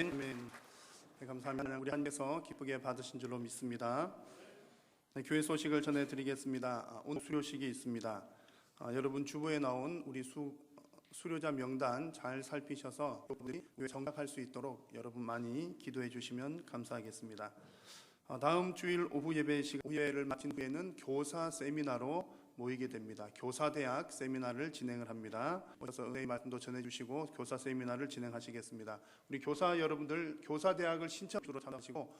아멘. 네, 감사합니다. 우리 하나님께서 기쁘게 받으신 줄로 믿습니다. 네, 교회 소식을 전해드리겠습니다. 오늘 수료식이 있습니다. 여러분 주보에 나온 우리 수료자 명단 잘 살피셔서 여러분들이 정착할 수 있도록 여러분 많이 기도해 주시면 감사하겠습니다. 다음 주일 오후 예배를 마친 후에는 교사 세미나로 모이게 됩니다. 교사대학 세미나를 진행을 합니다. 그래서 은혜의 말씀도 전해주시고 교사 세미나를 진행하시겠습니다. 우리 교사 여러분들 교사대학을 신청주로 참여하시고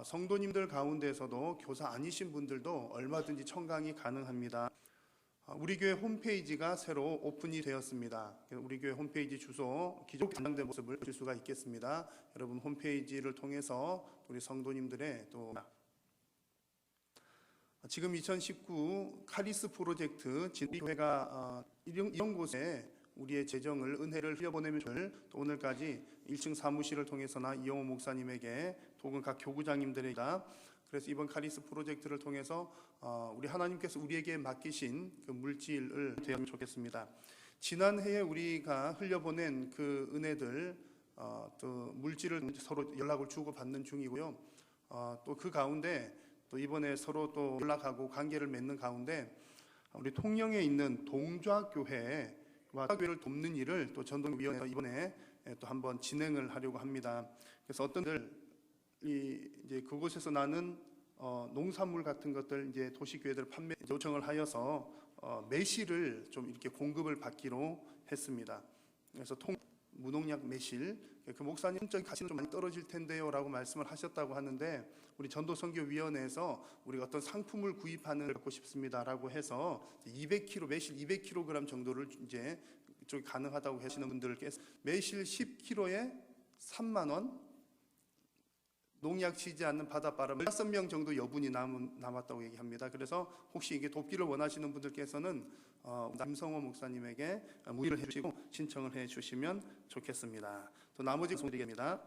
성도님들 가운데서도 교사 아니신 분들도 얼마든지 청강이 가능합니다. 우리 교회 홈페이지가 새로 오픈이 되었습니다. 우리 교회 홈페이지 주소 기존 변경된 모습을 보실 수가 있겠습니다. 여러분 홈페이지를 통해서 우리 성도님들의 또 지금 2019 카리스 프로젝트 진리교회가 이런 곳에 우리의 재정을 은혜를 흘려보내면 또 오늘까지 1층 사무실을 통해서나 이영호 목사님에게 혹은 각 교구장님들에게 그래서 이번 카리스 프로젝트를 통해서 우리 하나님께서 우리에게 맡기신 그 물질을 되면 좋겠습니다. 지난해에 우리가 흘려보낸 그 은혜들 또 물질을 서로 연락을 주고받는 중이고요. 또 그 가운데 또 이번에 서로 또 연락하고 관계를 맺는 가운데 우리 통영에 있는 동좌교회와 교회를 돕는 일을 또 전동위원회에서 이번에 또 한번 진행을 하려고 합니다. 그래서 어떤 분들이 이제 그곳에서 나는 농산물 같은 것들 이제 도시교회들 판매 요청을 하여서 매실을 좀 이렇게 공급을 받기로 했습니다. 그래서 무농약 매실, 그 목사님 적인 가치는 좀 많이 떨어질 텐데요라고 말씀을 하셨다고 하는데 우리 전도선교위원회에서 우리가 어떤 상품을 구입하는 걸 갖고 싶습니다라고 해서 200kg 매실 200kg 정도를 이제 좀 가능하다고 하시는 분들께서 매실 10kg에 3만 원, 농약 치지 않는 바닷바람 15명 정도 여분이 남았다고 얘기합니다. 그래서 혹시 이게 돕기를 원하시는 분들께서는 김성호 목사님에게 문의를 해주시고 신청을 해주시면 좋겠습니다. 또 나머지 소개드리겠습니다.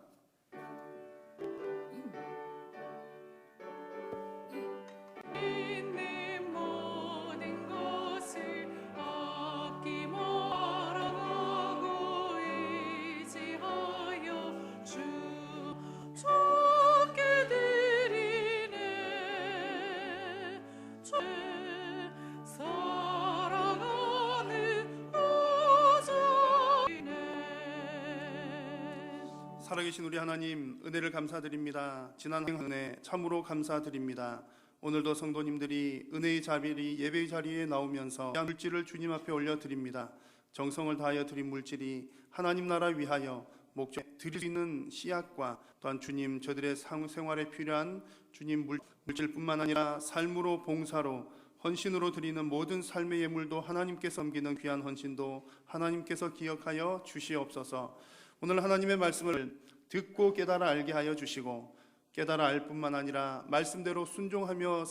살아계신 우리 하나님 은혜를 감사드립니다. 지난 은혜 참으로 감사드립니다. 오늘도 성도님들이 은혜의 자비리 예배의 자리에 나오면서 물질을 주님 앞에 올려드립니다. 정성을 다하여 드린 물질이 하나님 나라 위하여 목적 드릴 수 있는 씨앗과 또한 주님 저들의 생활에 필요한 주님 물질뿐만 아니라 삶으로 봉사로 헌신으로 드리는 모든 삶의 예물도 하나님께서 섬기는 귀한 헌신도 하나님께서 기억하여 주시옵소서. 오늘 하나님의 말씀을 듣고 깨달아 알게 하여 주시고 깨달아 알 뿐만 아니라 말씀대로 순종하며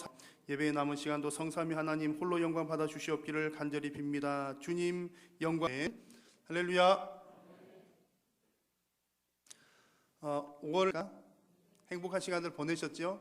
예배의 남은 시간도 성삼위 하나님 홀로 영광 받아 주시옵기를 간절히 빕니다. 주님 영광. 할렐루야. 5월 행복한 시간들 보내셨죠?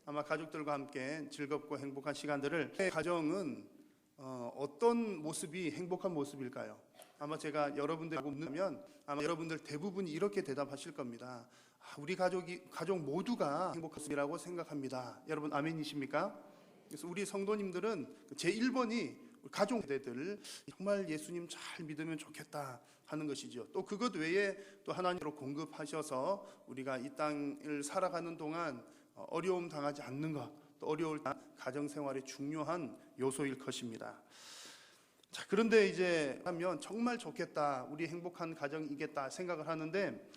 아마 가족들과 함께 즐겁고 행복한 시간들을 가정은 어떤 모습이 행복한 모습일까요? 아마 제가 여러분들하고 묻는다면 아마 여러분들 대부분이 이렇게 대답하실 겁니다. 우리 가족 모두가 행복했으리라고 생각합니다. 여러분 아멘이십니까? 그래서 우리 성도님들은 제1번이 가족 세대들 정말 예수님 잘 믿으면 좋겠다 하는 것이죠. 또 그것 외에 또 하나님으로 공급하셔서 우리가 이 땅을 살아가는 동안 어려움 당하지 않는 것, 또 어려울 때 가정생활의 중요한 요소일 것입니다. 자, 그런데 이제 하면 정말 좋겠다, 우리 행복한 가정이겠다 생각을 하는데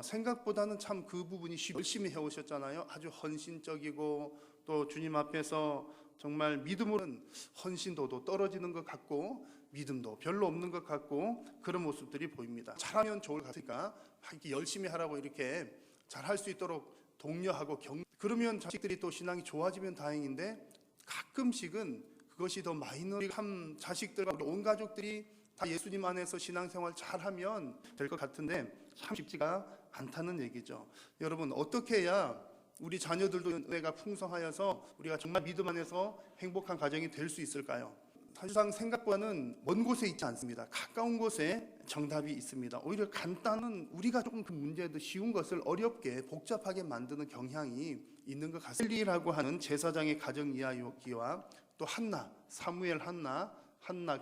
생각보다는 참 그 부분이 열심히 해오셨잖아요. 아주 헌신적이고 또 주님 앞에서 정말 믿음으로는 헌신도도 떨어지는 것 같고 믿음도 별로 없는 것 같고 그런 모습들이 보입니다. 잘하면 좋을 것 같으니까 이렇게 열심히 하라고 이렇게 잘할 수 있도록 독려하고 그러면 자식들이 또 신앙이 좋아지면 다행인데 가끔씩은 그것이 더 마이너리한 자식들과 온 가족들이 다 예수님 안에서 신앙생활 잘하면 될 것 같은데 참 쉽지가 않다는 얘기죠. 여러분 어떻게 해야 우리 자녀들도 은혜가 풍성하여서 우리가 정말 믿음 안에서 행복한 가정이 될 수 있을까요? 사실상 생각보다는 먼 곳에 있지 않습니다. 가까운 곳에 정답이 있습니다. 오히려 간단한, 우리가 조금 그 문제도 쉬운 것을 어렵게 복잡하게 만드는 경향이 있는 것 같습니다. 엘리라고 하는 제사장의 가정 이야기와 또 한나, 사무엘 한나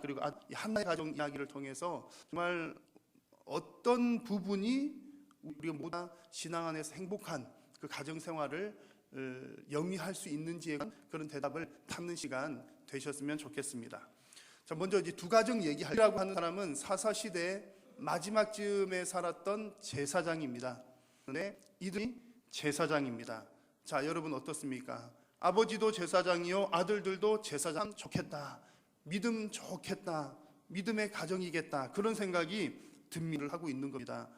그리고 한나의 가정 이야기를 통해서 정말 어떤 부분이 우리가 모두 신앙 안에서 행복한 그 가정 생활을 영위할 수 있는지에 대한 그런 대답을 찾는 시간 되셨으면 좋겠습니다. 자, 먼저 이제 두 가정 얘기하려고 하는 사람은 사사시대 마지막쯤에 살았던 제사장입니다. 네, 이들이 제사장입니다. 자, 여러분 어떻습니까? 아버지도 제사장이요, 아들들도 제사장 좋겠다, 믿음 좋겠다, 믿음의 가정이겠다, 그런 생각이 듭니다. 하고 있는 겁니다.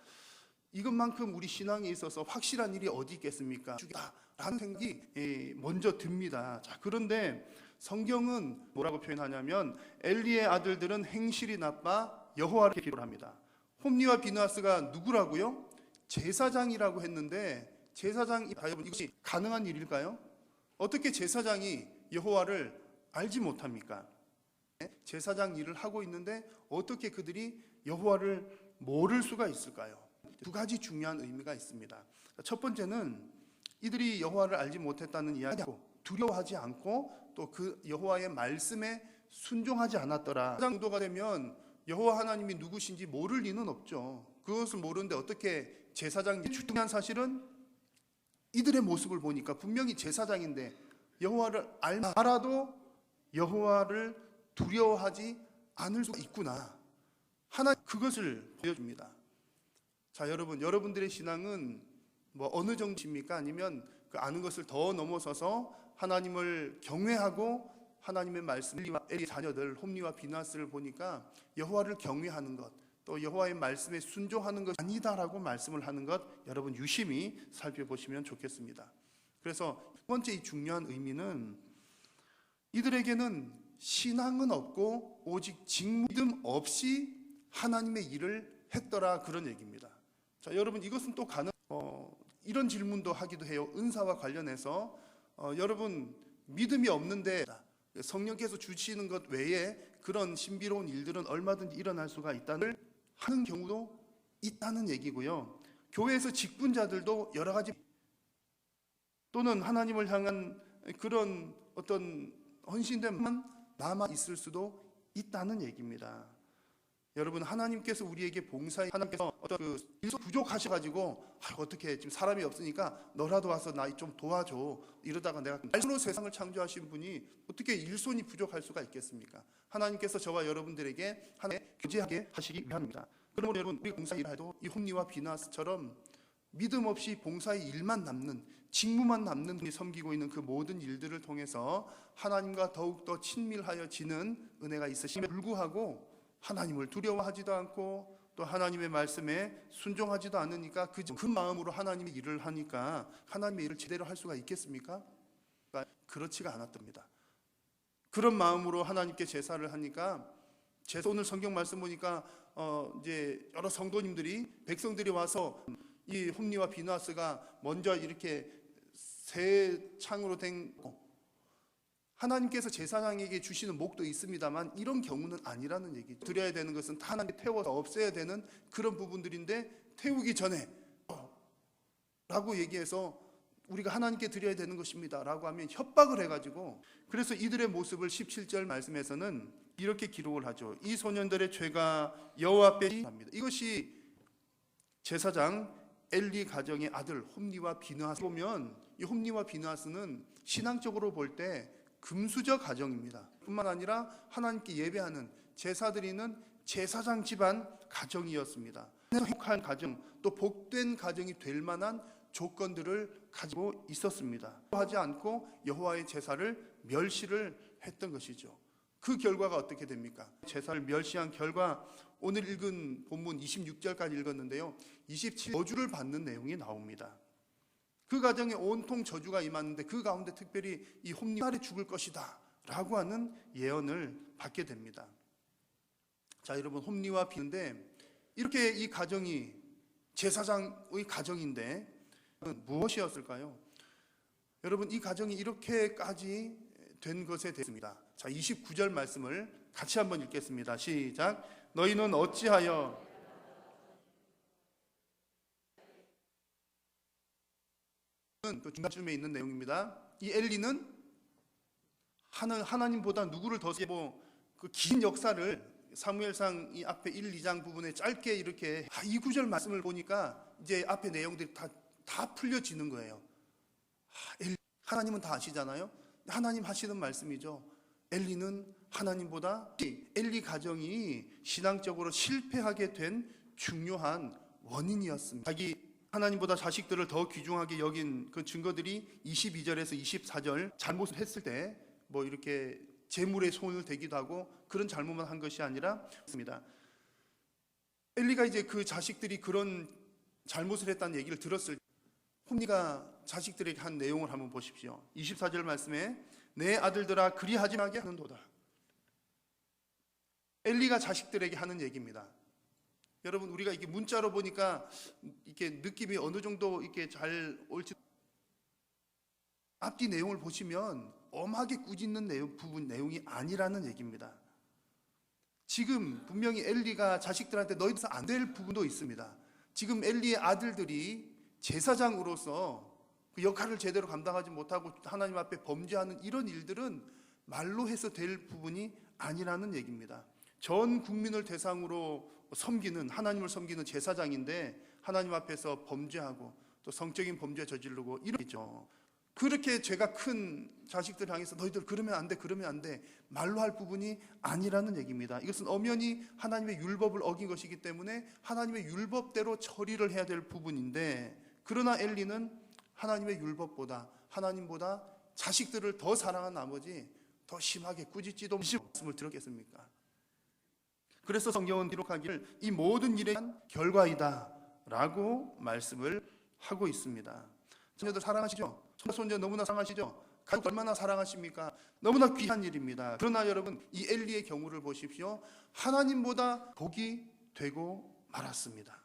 이것만큼 우리 신앙에 있어서 확실한 일이 어디 있겠습니까? 라는 생각이 먼저 듭니다. 자, 그런데 성경은 뭐라고 표현하냐면 엘리의 아들들은 행실이 나빠 여호와를 기도를 합니다. 홈니와 비느하스가 누구라고요? 제사장이라고 했는데 제사장이 여러분 이것이 가능한 일일까요? 어떻게 제사장이 여호와를 알지 못합니까? 제사장 일을 하고 있는데 어떻게 그들이 여호와를 모를 수가 있을까요? 두 가지 중요한 의미가 있습니다. 첫 번째는 이들이 여호와를 알지 못했다는 이야기하고 두려워하지 않고 또 그 여호와의 말씀에 순종하지 않았더라. 정도가 되면 여호와 하나님이 누구신지 모를 리는 없죠. 그것을 모르는데 어떻게 제사장이 중요한 사실은 이들의 모습을 보니까 분명히 제사장인데 여호와를 알아도 여호와를 두려워하지 않을 수가 있구나. 하나님 그것을 보여줍니다. 자, 여러분들의 신앙은 뭐 어느 정도입니까? 아니면 그 아는 것을 더 넘어서서 하나님을 경외하고 하나님의 말씀, 엘리 자녀들 홈리와 비느하스를 보니까 여호와를 경외하는 것, 또 여호와의 말씀에 순종하는 것이 아니다라고 말씀을 하는 것, 여러분 유심히 살펴보시면 좋겠습니다. 그래서 두 번째 이 중요한 의미는 이들에게는 신앙은 없고 오직 믿음 없이 하나님의 일을 했더라, 그런 얘기입니다. 자, 여러분 이것은 또 이런 질문도 하기도 해요. 은사와 관련해서 여러분 믿음이 없는데 성령께서 주시는 것 외에 그런 신비로운 일들은 얼마든지 일어날 수가 있다는 하는 경우도 있다는 얘기고요. 교회에서 직분자들도 여러 가지 또는 하나님을 향한 그런 어떤 헌신됨만 남아 있을 수도 있다는 얘기입니다. 여러분 하나님께서 우리에게 봉사해 하나님께서 어떤 그 일손 부족하셔가지고 어떻게 지금 사람이 없으니까 너라도 와서 나 좀 도와줘 이러다가 내가 말씀으로 세상을 창조하신 분이 어떻게 일손이 부족할 수가 있겠습니까? 하나님께서 저와 여러분들에게 하나님 교제하게 하시기 위함입니다. 그러므로 여러분 우리 봉사 일을 해도 이 홈리와 비느하스처럼 믿음 없이 봉사의 일만 남는 직무만 남는 분이 섬기고 있는 그 모든 일들을 통해서 하나님과 더욱더 친밀하여지는 은혜가 있으심에 불구하고 하나님을 두려워하지도 않고 또 하나님의 말씀에 순종하지도 않으니까 그 마음으로 하나님의 일을 하니까 하나님의 일을 제대로 할 수가 있겠습니까? 그러니까 그렇지가 않았답니다. 그런 마음으로 하나님께 제사를 하니까 오늘 성경 말씀 보니까 이제 여러 성도님들이 백성들이 와서 이 홈리와 비느하스가 먼저 이렇게 새 창으로 된 하나님께서 제사장에게 주시는 목도 있습니다만 이런 경우는 아니라는 얘기죠. 드려야 되는 것은 다 하나님께 태워서 없애야 되는 그런 부분들인데 태우기 전에 라고 얘기해서 우리가 하나님께 드려야 되는 것입니다 라고 하면 협박을 해가지고 그래서 이들의 모습을 17절 말씀에서는 이렇게 기록을 하죠. 이 소년들의 죄가 여호와 앞에 합니다. 이것이 제사장 엘리 가정의 아들 홈리와 비느하스 보면 이 홈리와 비느하스는 신앙적으로 볼 때 금수저 가정입니다. 뿐만 아니라 하나님께 예배하는 제사 드리는 제사장 집안 가정이었습니다. 행복한 가정, 또 복된 가정이 될 만한 조건들을 가지고 있었습니다. 하지 않고 여호와의 제사를 멸시를 했던 것이죠. 그 결과가 어떻게 됩니까? 제사를 멸시한 결과 오늘 읽은 본문 26절까지 읽었는데요. 27 저주를 받는 내용이 나옵니다. 그 가정에 온통 저주가 임하는데 그 가운데 특별히 이 홈리가 죽을 것이다 라고 하는 예언을 받게 됩니다. 자, 여러분 홈리와 비는데 이렇게 이 가정이 제사장의 가정인데 무엇이었을까요? 여러분 이 가정이 이렇게까지 된 것에 대해서입니다. 자, 29절 말씀을 같이 한번 읽겠습니다. 시작. 너희는 어찌하여 그 중간쯤에 있는 내용입니다. 이 엘리는 하나님보다 누구를 더 그 긴 역사를 사무엘상 이 앞에 1, 2장 부분에 짧게 이렇게 이 구절 말씀을 보니까 이제 앞에 내용들이 다 풀려지는 거예요. 하나님은 다 아시잖아요. 하나님 하시는 말씀이죠. 엘리는 하나님보다 엘리 가정이 신앙적으로 실패하게 된 중요한 원인이었습니다. 자기 하나님보다 자식들을 더 귀중하게 여긴 그 증거들이 22절에서 24절 잘못을 했을 때 뭐 이렇게 재물에 손을 대기도 하고 그런 잘못만 한 것이 아니라 있습니다. 엘리가 이제 그 자식들이 그런 잘못을 했다는 얘기를 들었을 때 홈리가 자식들에게 한 내용을 한번 보십시오. 24절 말씀에 내 아들들아 그리하지 말게 하는도다. 엘리가 자식들에게 하는 얘기입니다. 여러분, 우리가 이게 문자로 보니까 이렇게 느낌이 어느 정도 이렇게 잘 올지, 앞뒤 내용을 보시면 엄하게 꾸짖는 내용이 아니라는 얘기입니다. 지금 분명히 엘리가 자식들한테 너희들 안 될 부분도 있습니다. 지금 엘리의 아들들이 제사장으로서 그 역할을 제대로 감당하지 못하고 하나님 앞에 범죄하는 이런 일들은 말로 해서 될 부분이 아니라는 얘기입니다. 전 국민을 대상으로 하나님을 섬기는 제사장인데 하나님 앞에서 범죄하고 또 성적인 범죄 저지르고 이러죠. 그렇게 죄가 큰 자식들 향해서 너희들 그러면 안 돼 말로 할 부분이 아니라는 얘기입니다. 이것은 엄연히 하나님의 율법을 어긴 것이기 때문에 하나님의 율법대로 처리를 해야 될 부분인데, 그러나 엘리는 하나님의 율법보다 하나님보다 자식들을 더 사랑한 나머지 더 심하게 꾸짖지도 못하고 말씀을 들었겠습니까? 그래서 성경은 기록하기를 이 모든 일의 결과이다 라고 말씀을 하고 있습니다. 자녀들 사랑하시죠? 손자 너무나 사랑하시죠? 가족 얼마나 사랑하십니까? 너무나 귀한 일입니다. 그러나 여러분, 이 엘리의 경우를 보십시오. 하나님보다 복이 되고 말았습니다.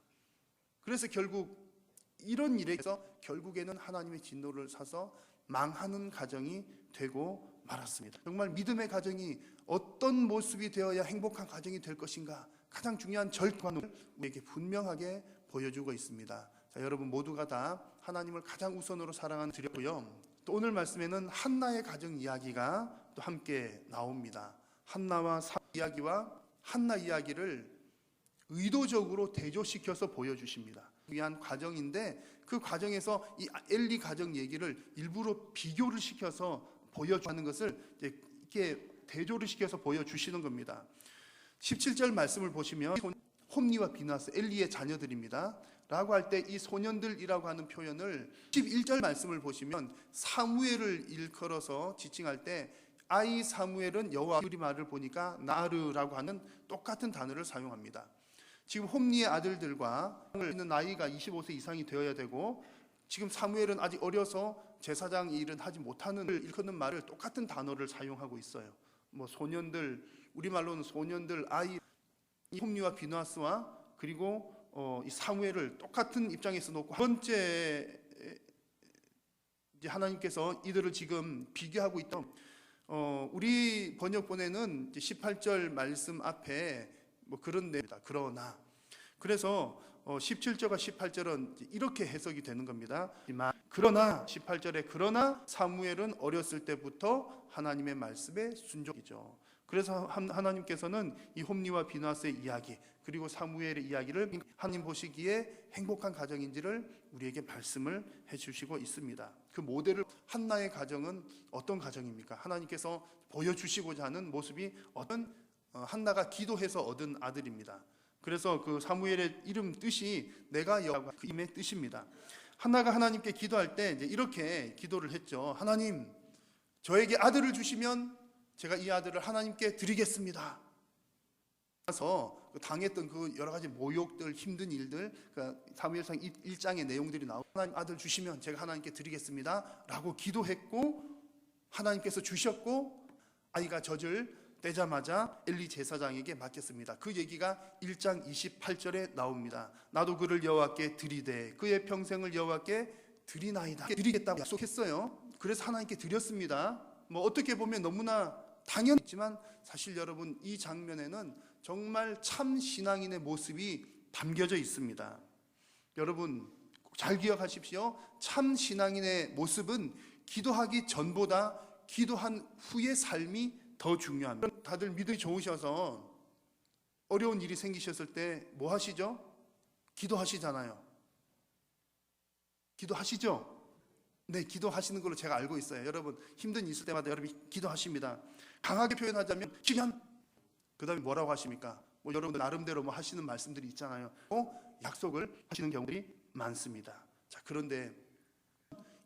그래서 결국 이런 일에서 결국에는 하나님의 진노를 사서 망하는 가정이 되고 말았습니다. 정말 믿음의 가정이 어떤 모습이 되어야 행복한 가정이 될 것인가, 가장 중요한 절관을 우리에게 분명하게 보여주고 있습니다. 자, 여러분 모두가 다 하나님을 가장 우선으로 사랑하는 드렸고요. 또 오늘 말씀에는 한나의 가정 이야기가 또 함께 나옵니다. 한나와 이야기와 한나 이야기를 의도적으로 대조시켜서 보여주십니다. 위한 과정인데 그 과정에서 이 엘리 가정 얘기를 일부러 비교를 시켜서 보여주는 것을 이렇게 대조를 시켜서 보여주시는 겁니다. 17절 말씀을 보시면 홈리와 비나스, 엘리의 자녀들입니다 라고 할 때 이 소년들이라고 하는 표현을 11절 말씀을 보시면 사무엘을 일컬어서 지칭할 때 아이 사무엘은 여호와 말을 보니까 나르라고 하는 똑같은 단어를 사용합니다. 지금 홈리의 아들들과 있는 나이가 25세 이상이 되어야 되고, 지금 사무엘은 아직 어려서 제사장 일은 하지 못하는 일컫는 말을 똑같은 단어를 사용하고 있어요. 뭐 소년들, 우리말로는 소년들, 아이, 홈리와 비나스와 그리고 이 사무엘을 똑같은 입장에서 놓고 두 번째 이제 하나님께서 이들을 지금 비교하고 있던 우리 번역본에는 18절 말씀 앞에 뭐 그런 내용입니다. 그러나, 그래서 17절과 18절은 이렇게 해석이 되는 겁니다. 그러나 18절에 그러나 사무엘은 어렸을 때부터 하나님의 말씀에 순종이죠. 그래서 하나님께서는 이 홈리와 비나스의 이야기 그리고 사무엘의 이야기를 하나님 보시기에 행복한 가정인지를 우리에게 말씀을 해주시고 있습니다. 그 모델을 한나의 가정은 어떤 가정입니까? 하나님께서 보여주시고자 하는 모습이 어떤 한나가 기도해서 얻은 아들입니다. 그래서 그 사무엘의 이름 뜻이 내가 여호와 그 이름의 뜻입니다. 한나가 하나님께 기도할 때 이제 이렇게 기도를 했죠. 하나님, 저에게 아들을 주시면 제가 이 아들을 하나님께 드리겠습니다. 그래서 당했던 그 여러 가지 모욕들, 힘든 일들, 그러니까 사무엘상 1장의 내용들이 나오고 하나님 아들 주시면 제가 하나님께 드리겠습니다 라고 기도했고 하나님께서 주셨고 아이가 젖을 떼자마자 엘리 제사장에게 맡겼습니다. 그 얘기가 1장 28절에 나옵니다. 나도 그를 여호와께 드리되 그의 평생을 여호와께 드리나이다. 드리겠다고 약속했어요. 그래서 하나님께 드렸습니다. 뭐 어떻게 보면 너무나 당연했지만 사실 여러분 이 장면에는 정말 참 신앙인의 모습이 담겨져 있습니다. 여러분 잘 기억하십시오. 참 신앙인의 모습은 기도하기 전보다 기도한 후의 삶이 더 중요합니다. 다들 믿음이 좋으셔서 어려운 일이 생기셨을 때 뭐 하시죠? 기도하시잖아요. 기도하시죠? 네, 기도하시는 걸로 제가 알고 있어요. 여러분 힘든 일 있을 때마다 여러분이 기도하십니다. 강하게 표현하자면 시간. 그 다음에 뭐라고 하십니까? 뭐 여러분들 나름대로 뭐 하시는 말씀들이 있잖아요. 약속을 하시는 경우들이 많습니다. 자, 그런데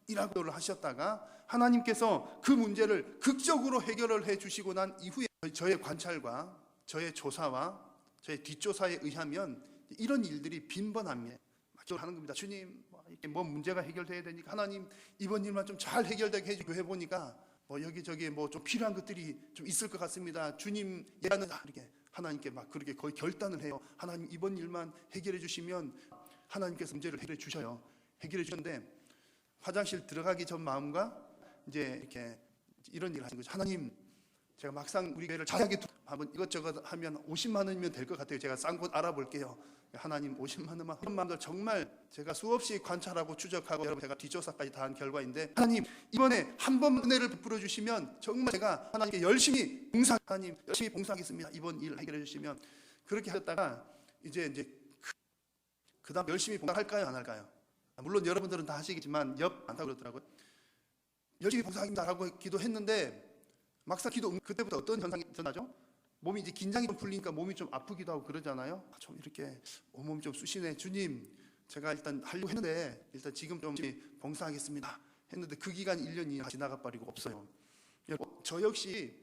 일하고를 하셨다가 하나님께서 그 문제를 극적으로 해결을 해주시고 난 이후에 저의 관찰과 저의 조사와 저의 뒷조사에 의하면 이런 일들이 빈번합니다. 막 하는 겁니다. 주님, 이렇게 뭐 문제가 해결돼야 되니까 하나님 이번 일만 좀 잘 해결되게 해주고 해보니까 뭐 여기저기 뭐 좀 필요한 것들이 좀 있을 것 같습니다. 주님 예하는 이렇게 하나님께 막 그렇게 거의 결단을 해요. 하나님 이번 일만 해결해 주시면 하나님께서 문제를 해결해 주셔요. 해결해 주는데 화장실 들어가기 전 마음과 이제 이렇게 이런 일을 하신 거죠. 하나님, 제가 막상 우리 교회를 자세하게 한번 이것저것 하면 50만 원이면 될 것 같아요. 제가 싼 곳 알아볼게요. 하나님 50만 원만. 그런 마음들 정말 제가 수없이 관찰하고 추적하고 여러분 제가 뒷조사까지 다 한 결과인데 하나님 이번에 한 번 은혜를 베풀어 주시면 정말 제가 하나님께 열심히 하나님 열심히 봉사하겠습니다. 이번 일 해결해 주시면 그렇게 하셨다가 이제 그 다음 열심히 봉사할까요 안 할까요? 물론 여러분들은 다 하시겠지만 많다고 그러더라고요. 열심히 봉사하겠다라고 기도했는데 막상 그때부터 어떤 현상이 일어나죠? 몸이 이제 긴장이 좀 풀리니까 몸이 좀 아프기도 하고 그러잖아요. 좀 이렇게 온몸이 좀 쑤시네. 주님, 제가 일단 하려고 했는데 일단 지금 좀 봉사하겠습니다 했는데 그 기간 1년이 지나가 버리고 없어요. 저 역시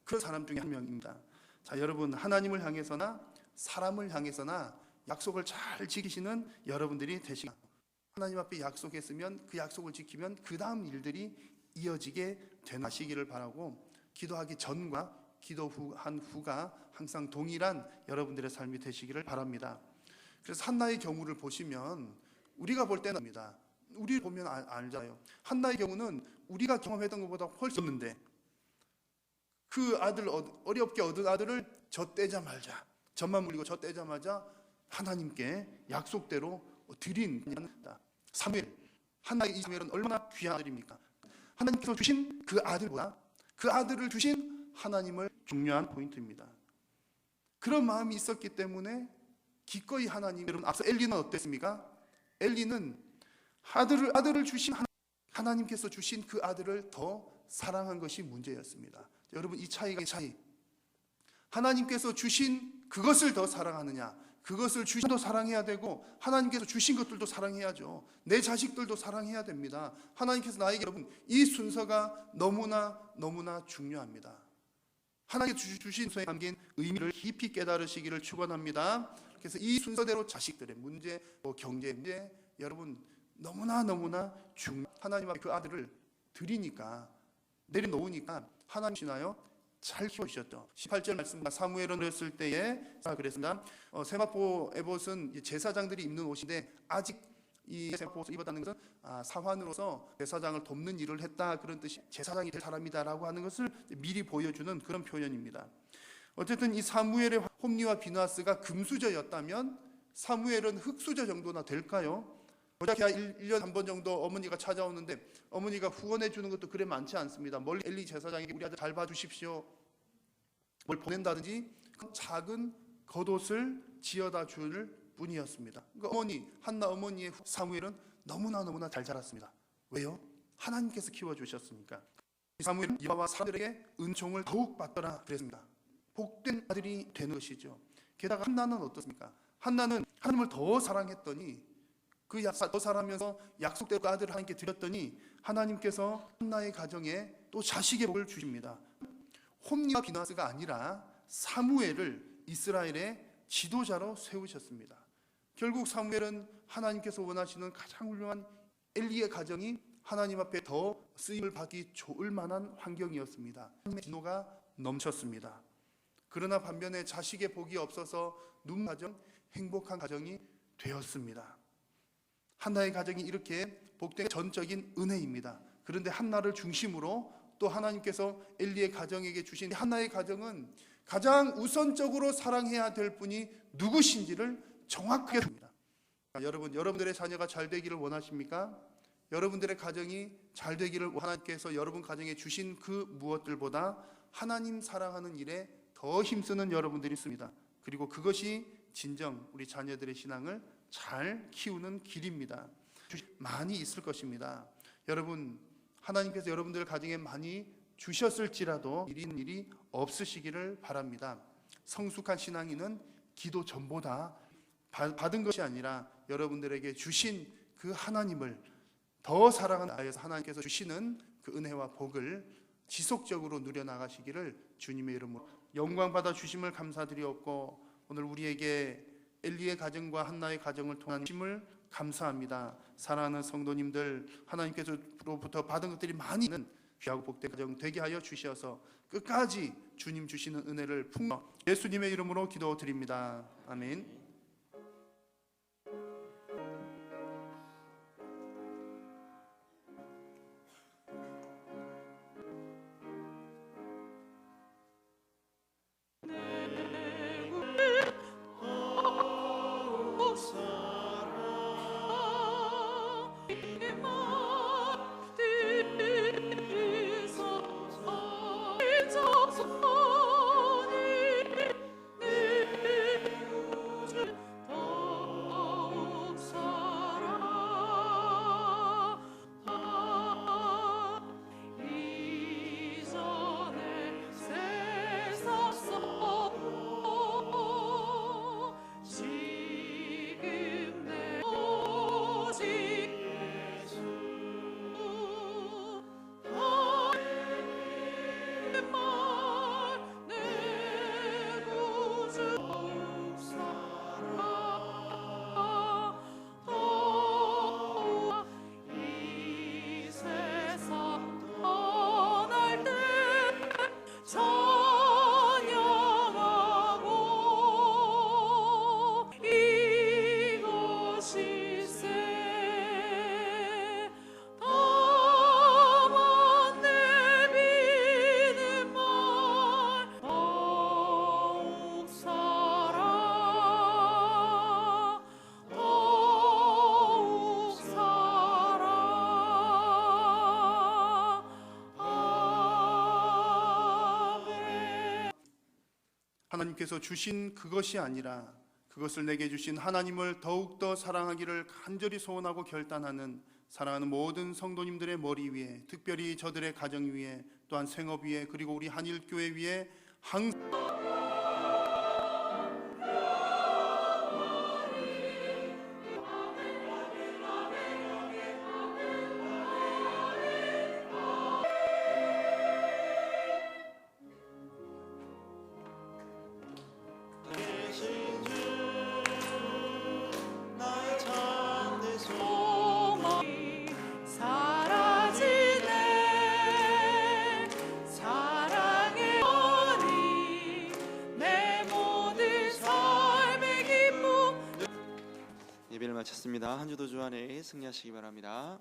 그런 사람 중에 한 명입니다. 자, 여러분 하나님을 향해서나 사람을 향해서나 약속을 잘 지키시는 여러분들이 되시기 바랍니다. 하나님 앞에 약속했으면 그 약속을 지키면 그 다음 일들이 이어지게 되시기를 바라고 기도하기 전과 기도한 후가 항상 동일한 여러분들의 삶이 되시기를 바랍니다. 그래서 한나의 경우를 보시면 우리가 볼 때는 합니다. 우리 보면 알잖아요. 한나의 경우는 우리가 경험했던 것보다 훨씬 없는데 그 아들 어렵게 얻은 아들을 젖대자마자 젖만 물리고 젖대자마자 하나님께 약속대로 드린 사무엘. 한나의 이 사무엘은 얼마나 귀한 아들입니까? 하나님께서 주신 그 아들보다 그 아들을 주신 하나님을 중요한 포인트입니다. 그런 마음이 있었기 때문에 기꺼이 하나님, 여러분 앞서 엘리는 어땠습니까? 엘리는 아들을 주신 하나님께서 주신 그 아들을 더 사랑한 것이 문제였습니다. 여러분 이 차이 하나님께서 주신 그것을 더 사랑하느냐, 그것을 주신 더 사랑해야 되고 하나님께서 주신 것들도 사랑해야죠. 내 자식들도 사랑해야 됩니다. 하나님께서 나에게 여러분 이 순서가 너무나 중요합니다. 하나님께서 주신 순서에 담긴 의미를 깊이 깨달으시기를 축원합니다. 그래서 이 순서대로 자식들의 문제, 경제 문제, 여러분 너무나 하나님 앞에 그 아들을 드리니까 내려놓으니까 하나님이시나요? 잘 키워주셨죠. 18절 말씀입니다. 사무엘은 어렸을 때에 그랬습니다. 세마포 에봇은 제사장들이 입는 옷인데 아직 이 세마포 옷을 입었다는 것은 사환으로서 제사장을 돕는 일을 했다 그런 뜻이 제사장이 될 사람이다라고 하는 것을 미리 보여주는 그런 표현입니다. 어쨌든 이 사무엘의 홈리와 비나스가 금수저였다면 사무엘은 흙수저 정도나 될까요? 고작 1년 한 번 정도 어머니가 찾아오는데 어머니가 후원해 주는 것도 그래 많지 않습니다. 멀리 엘리 제사장에게 우리 아들 잘 봐주십시오 뭘 보낸다든지 작은 겉옷을 지어다 줄 뿐이었습니다. 그러니까 한나 어머니의 사무엘은 너무나 잘 자랐습니다. 왜요? 하나님께서 키워주셨으니까. 사무엘은 여호와 사람들에게 은총을 더욱 받더라 그랬습니다. 복된 아들이 되는 것이죠. 게다가 한나는 어떻습니까? 한나는 하나님을 더 사랑했더니 더 사랑하면서 약속대로 아들을 하나님께 드렸더니 하나님께서 한나의 가정에 또 자식의 복을 주십니다. 홈리와 비나스가 아니라 사무엘을 이스라엘의 지도자로 세우셨습니다. 결국 사무엘은 하나님께서 원하시는 가장 훌륭한 엘리의 가정이 하나님 앞에 더 쓰임을 받기 좋을 만한 환경이었습니다. 하나님의 진노가 넘쳤습니다. 그러나 반면에 자식의 복이 없어서 가정, 행복한 가정이 되었습니다. 한나의 가정이 이렇게 복된 전적인 은혜입니다. 그런데 한나를 중심으로 또 하나님께서 엘리의 가정에게 주신 하나의 가정은 가장 우선적으로 사랑해야 될 분이 누구신지를 정확하게 봅니다. 여러분들의 자녀가 잘 되기를 원하십니까? 여러분들의 가정이 잘 되기를 하나님께서 여러분 가정에 주신 그 무엇들보다 하나님 사랑하는 일에 더 힘쓰는 여러분들이 있습니다. 그리고 그것이 진정 우리 자녀들의 신앙을 잘 키우는 길입니다. 많이 있을 것입니다. 여러분, 하나님께서 여러분들 가정에 많이 주셨을지라도 이런 일이 없으시기를 바랍니다. 성숙한 신앙인은 기도 전보다 받은 것이 아니라 여러분들에게 주신 그 하나님을 더 사랑하는 아이에서 하나님께서 주시는 그 은혜와 복을 지속적으로 누려나가시기를 주님의 이름으로 영광 받아 주심을 감사드리옵고, 오늘 우리에게 엘리의 가정과 한나의 가정을 통한 힘을 감사합니다. 사랑하는 성도님들, 하나님께서로부터 받은 것들이 많이 있는 귀하고 복된 가정 되게 하여 주셔서 끝까지 주님 주시는 은혜를 풍성 예수님의 이름으로 기도드립니다. 아멘. 하나님께서 주신 그것이 아니라 그것을 내게 주신 하나님을 더욱더 사랑하기를 간절히 소원하고 결단하는 사랑하는 모든 성도님들의 머리 위에, 특별히 저들의 가정 위에, 또한 생업 위에, 그리고 우리 한일교회 위에 항상 예배를 마쳤습니다. 한 주도 주 안에 승리하시기 바랍니다.